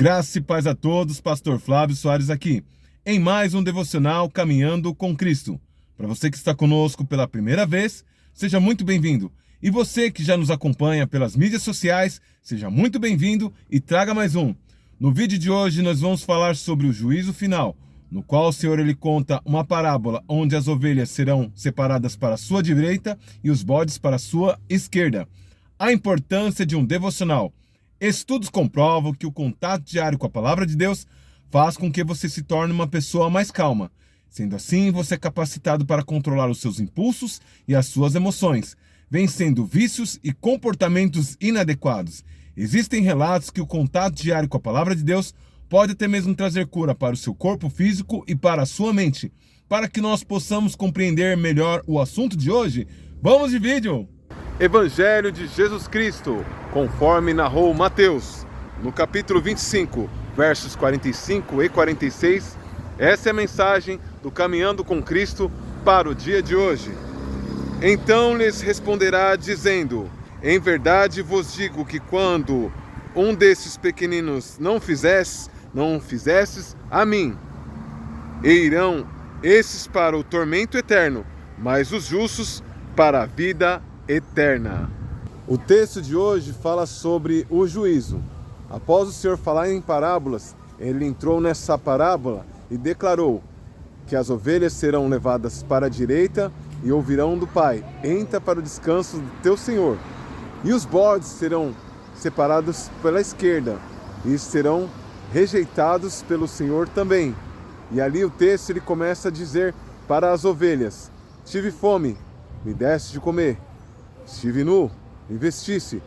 Graça e paz a todos, Pastor Flávio Soares aqui, em mais um devocional Caminhando com Cristo. Para você que está conosco pela primeira vez, seja muito bem-vindo. E você que já nos acompanha pelas mídias sociais, seja muito bem-vindo e traga mais um. No vídeo de hoje nós vamos falar sobre o juízo final, no qual o Senhor ele conta uma parábola onde as ovelhas serão separadas para a sua direita e os bodes para a sua esquerda. A importância de um devocional. Estudos comprovam que o contato diário com a palavra de Deus faz com que você se torne uma pessoa mais calma. Sendo assim, você é capacitado para controlar os seus impulsos e as suas emoções, vencendo vícios e comportamentos inadequados. Existem relatos que o contato diário com a palavra de Deus pode até mesmo trazer cura para o seu corpo físico e para a sua mente. Para que nós possamos compreender melhor o assunto de hoje, vamos de vídeo! Evangelho de Jesus Cristo, conforme narrou Mateus, no capítulo 25, versos 45 e 46, essa é a mensagem do Caminhando com Cristo para o dia de hoje. Então lhes responderá dizendo: em verdade vos digo que quando um desses pequeninos não fizesses a mim, e irão esses para o tormento eterno, mas os justos para a vida eterna. O texto de hoje fala sobre o juízo. Após o Senhor falar em parábolas, ele entrou nessa parábola e declarou que as ovelhas serão levadas para a direita e ouvirão do Pai: entra para o descanso do teu Senhor. E os bodes serão separados pela esquerda e serão rejeitados pelo Senhor também. E ali o texto ele começa a dizer para as ovelhas: tive fome, me deste de comer. Estive nu, me vestisse.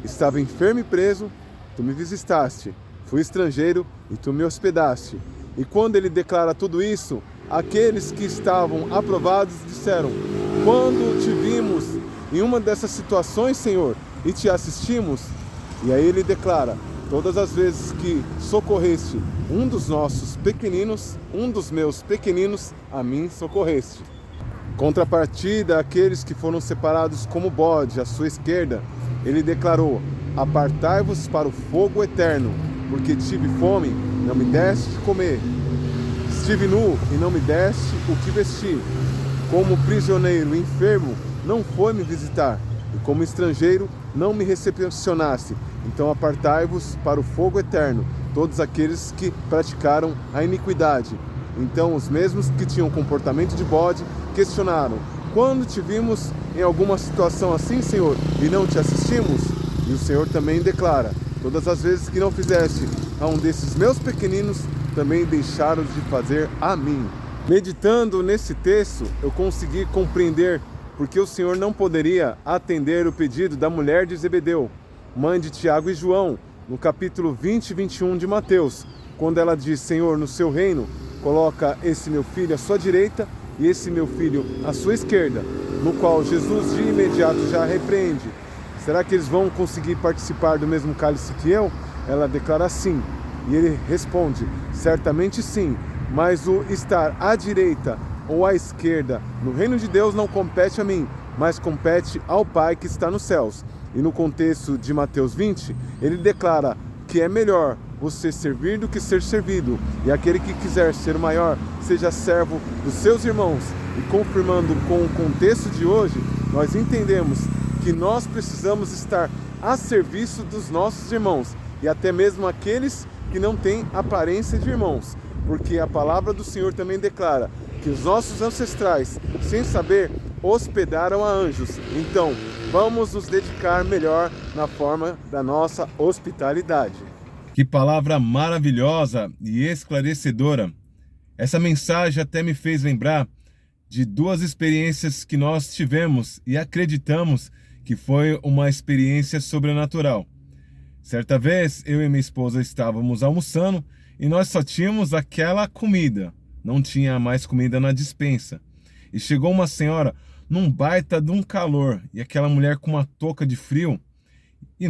Estava enfermo e preso, tu me visitaste. Fui estrangeiro e tu me hospedaste. E quando ele declara tudo isso, aqueles que estavam aprovados disseram: quando te vimos em uma dessas situações, Senhor, e te assistimos? E aí ele declara: todas as vezes que socorreste um dos nossos pequeninos, um dos meus pequeninos, a mim socorreste. Contrapartida, aqueles que foram separados como bode à sua esquerda, ele declarou: apartai-vos para o fogo eterno, porque tive fome, não me deste de comer. Estive nu e não me deste o que vestir. Como prisioneiro enfermo, não foi me visitar, e como estrangeiro, não me recepcionaste. Então apartai-vos para o fogo eterno, todos aqueles que praticaram a iniquidade. Então os mesmos que tinham comportamento de bode questionaram: quando te vimos em alguma situação assim, Senhor, e não te assistimos? E o Senhor também declara: todas as vezes que não fizeste a um desses meus pequeninos, também deixaram de fazer a mim. Meditando nesse texto, eu consegui compreender porque o Senhor não poderia atender o pedido da mulher de Zebedeu, mãe de Tiago e João, no capítulo 20 e 21 de Mateus, quando ela diz: Senhor, no seu reino, coloca esse meu filho à sua direita e esse meu filho à sua esquerda, no qual Jesus de imediato já repreende. Será que eles vão conseguir participar do mesmo cálice que eu? Ela declara sim. E ele responde: certamente sim, mas o estar à direita ou à esquerda no reino de Deus não compete a mim, mas compete ao Pai que está nos céus. E no contexto de Mateus 20, ele declara que é melhor você servir do que ser servido, e aquele que quiser ser maior, seja servo dos seus irmãos. E confirmando com o contexto de hoje, nós entendemos que nós precisamos estar a serviço dos nossos irmãos, e até mesmo aqueles que não têm aparência de irmãos, porque a palavra do Senhor também declara que os nossos ancestrais, sem saber, hospedaram a anjos. Então, vamos nos dedicar melhor na forma da nossa hospitalidade. Que palavra maravilhosa e esclarecedora. Essa mensagem até me fez lembrar de duas experiências que nós tivemos e acreditamos que foi uma experiência sobrenatural. Certa vez, eu e minha esposa estávamos almoçando e nós só tínhamos aquela comida. Não tinha mais comida na despensa. E chegou uma senhora num baita de um calor e aquela mulher com uma touca de frio. E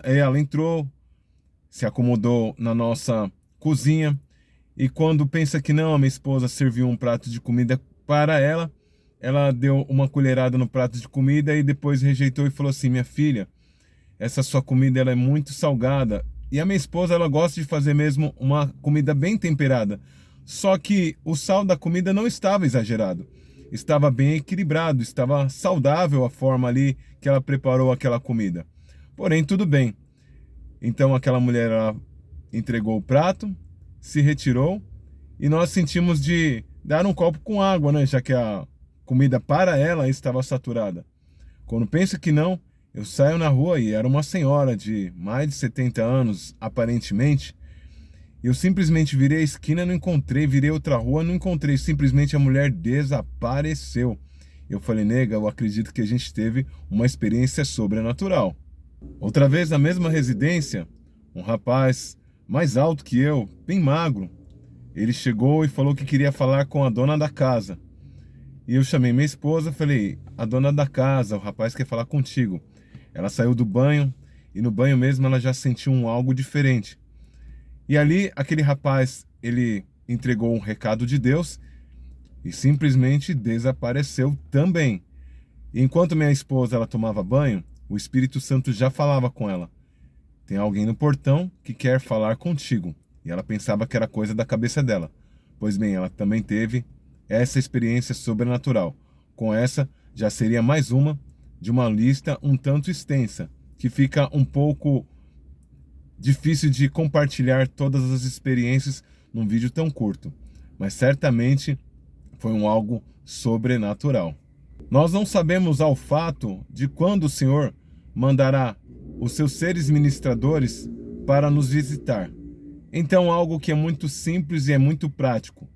ela entrou, se acomodou na nossa cozinha, e quando pensa que não, a minha esposa serviu um prato de comida para ela, ela deu uma colherada no prato de comida e depois rejeitou e falou assim: minha filha, essa sua comida ela é muito salgada, E a minha esposa, ela gosta de fazer mesmo uma comida bem temperada. Só que o sal da comida não estava exagerado. Estava bem equilibrado, estava saudável a forma ali que ela preparou aquela comida. Porém, tudo bem. Então aquela mulher, ela entregou o prato, se retirou e nós sentimos de dar um copo com água, né? Já que a comida para ela estava saturada. Quando penso que não, eu saio na rua e era uma senhora de mais de 70 anos, aparentemente. Eu simplesmente virei a esquina, não encontrei, virei outra rua, não encontrei. Simplesmente a mulher desapareceu. Eu falei, nega, eu acredito que a gente teve uma experiência sobrenatural. Outra vez na mesma residência, um rapaz mais alto que eu, bem magro, ele chegou e falou que queria falar com a dona da casa. E eu chamei minha esposa, falei, a dona da casa, o rapaz quer falar contigo. Ela saiu do banho e no banho mesmo ela já sentiu algo diferente. E ali aquele rapaz, ele entregou um recado de Deus e simplesmente desapareceu também. E enquanto minha esposa ela tomava banho, o Espírito Santo já falava com ela. Tem alguém no portão que quer falar contigo. E ela pensava que era coisa da cabeça dela. Pois bem, ela também teve essa experiência sobrenatural. Com essa, já seria mais uma de uma lista um tanto extensa, que fica um pouco difícil de compartilhar todas as experiências num vídeo tão curto. Mas certamente foi algo sobrenatural. Nós não sabemos ao fato de quando o Senhor mandará os seus seres ministradores para nos visitar. Então, algo que é muito simples e é muito prático.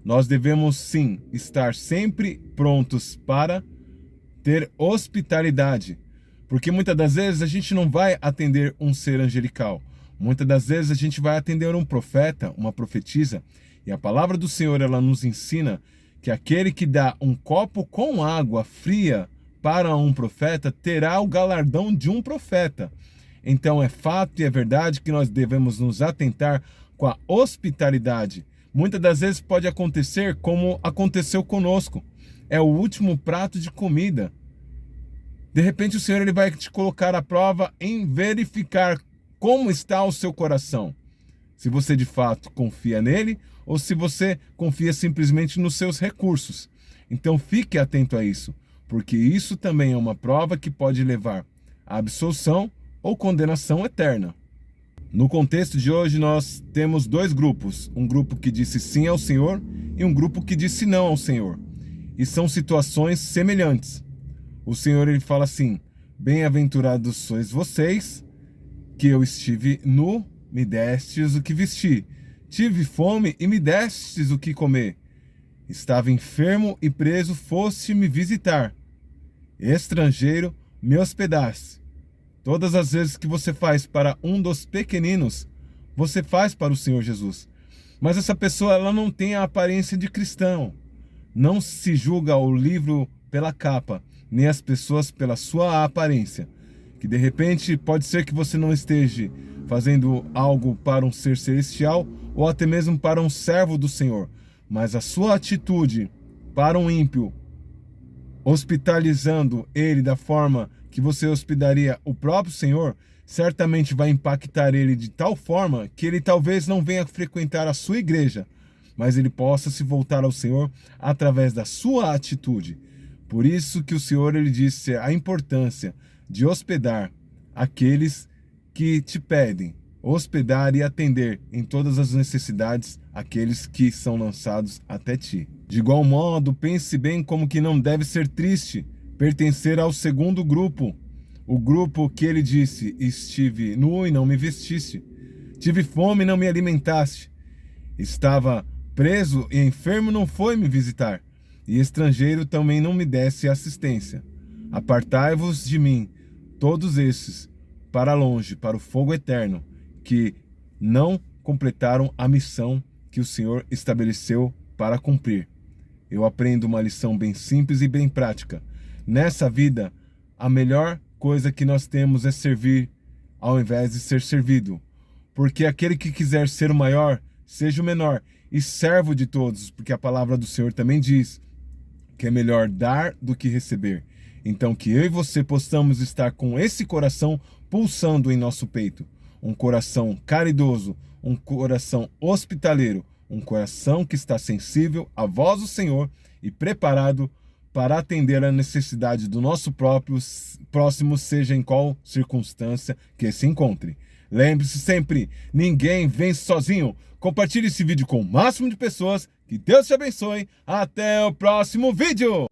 Nós devemos sim estar sempre prontos para ter hospitalidade, porque muitas das vezes a gente não vai atender um ser angelical. Muitas das vezes a gente vai atender um profeta, uma profetisa, e a palavra do Senhor ela nos ensina que aquele que dá um copo com água fria para um profeta terá o galardão de um profeta. Então é fato e é verdade que nós devemos nos atentar com a hospitalidade. Muitas das vezes pode acontecer como aconteceu conosco. É o último prato de comida. De repente o Senhor ele vai te colocar à prova em verificar como está o seu coração. Se você de fato confia nele ou se você confia simplesmente nos seus recursos. Então fique atento a isso, porque isso também é uma prova que pode levar à absolução ou condenação eterna. No contexto de hoje nós temos dois grupos, um grupo que disse sim ao Senhor e um grupo que disse não ao Senhor. E são situações semelhantes. O Senhor ele fala assim: bem-aventurados sois vocês, que eu estive nu, me destes o que vestir. Tive fome e me destes o que comer. Estava enfermo e preso, foste me visitar. Estrangeiro, me hospedaste. Todas as vezes que você faz para um dos pequeninos, você faz para o Senhor Jesus. Mas essa pessoa ela não tem a aparência de cristão. Não se julga o livro pela capa, nem as pessoas pela sua aparência. Que de repente pode ser que você não esteja fazendo algo para um ser celestial ou até mesmo para um servo do Senhor. Mas a sua atitude para um ímpio, hospitalizando ele da forma que você hospedaria o próprio Senhor, certamente vai impactar ele de tal forma que ele talvez não venha frequentar a sua igreja, mas ele possa se voltar ao Senhor através da sua atitude. Por isso que o Senhor ele disse a importância de hospedar aqueles que te pedem, hospedar e atender em todas as necessidades aqueles que são lançados até ti. De igual modo, pense bem como que não deve ser triste pertencer ao segundo grupo, o grupo que ele disse: estive nu e não me vestiste, tive fome e não me alimentaste, estava preso e enfermo não foi me visitar, e estrangeiro também não me desse assistência. Apartai-vos de mim, todos esses, para longe, para o fogo eterno, que não completaram a missão que o Senhor estabeleceu para cumprir. Eu aprendo uma lição bem simples e bem prática. Nessa vida, a melhor coisa que nós temos é servir ao invés de ser servido. Porque aquele que quiser ser o maior, seja o menor e servo de todos, porque a palavra do Senhor também diz que é melhor dar do que receber. Então que eu e você possamos estar com esse coração pulsando em nosso peito. um coração caridoso, um coração hospitaleiro, um coração que está sensível à voz do Senhor e preparado para atender a necessidade do nosso próximo, seja em qual circunstância que se encontre. Lembre-se sempre, ninguém vence sozinho. Compartilhe esse vídeo com o máximo de pessoas. Que Deus te abençoe. Até o próximo vídeo!